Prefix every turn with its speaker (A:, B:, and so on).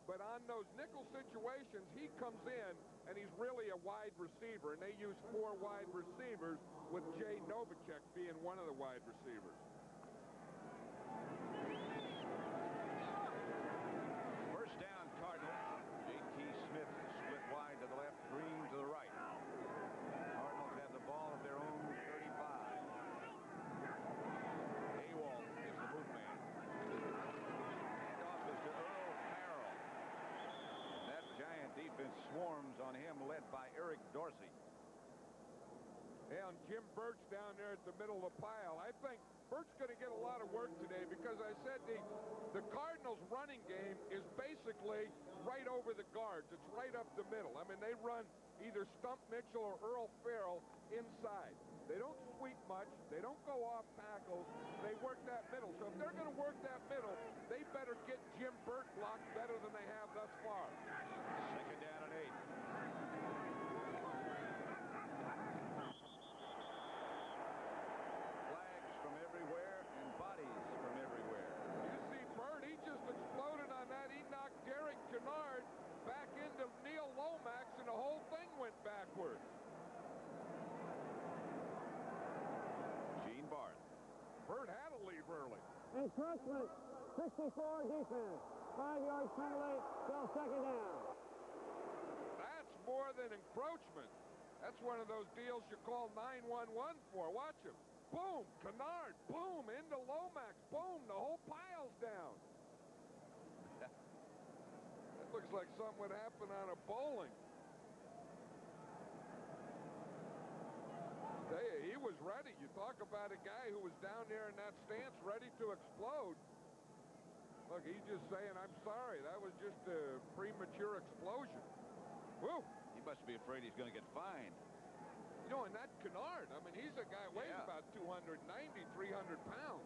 A: but on those nickel situations, he comes in, and he's really a wide receiver, and they use 4 wide receivers, with Jay Novacek being one of the wide receivers.
B: First down, Cardinals. J.T. Smith split wide to the left, Green to the right. Cardinals have the ball at their own 35. Awalt is the move man. Handoff is to Earl Farrell. And that giant defense swarms on him, led by Eric Dorsey.
A: Yeah, and Jim Burt's down there at the middle of the pile. I think Burt's going to get a lot of work today because I said the Cardinals' running game is basically right over the guards. It's right up the middle. I mean, they run either Stump Mitchell or Earl Farrell inside. They don't sweep much. They don't go off tackles. They work that middle. So if they're going to work that middle, they better get Jim Burt blocked better than they have thus far.
B: Second down and 8. From everywhere.
A: You see Burt, he just exploded on that. He knocked Derek Kennard back into Neil Lomax, and the whole thing went backward.
B: Gene Barth.
A: Burt had to leave early.
C: Encroachment, 64 defense. 5-yard penalty, still second down.
A: That's more than encroachment. That's one of those deals you call 911 for. Watch him. Boom, Kennard, boom, into Lomax, boom, the whole pile's down. That looks like something would happen on a bowling. Hey, he was ready. You talk about a guy who was down there in that stance ready to explode. Look, he's just saying, I'm sorry, that was just a premature explosion. Woo!
B: He must be afraid he's going to get fined.
A: You know, and that Kennard, I mean, he's a guy weighs about 290, 300 pounds.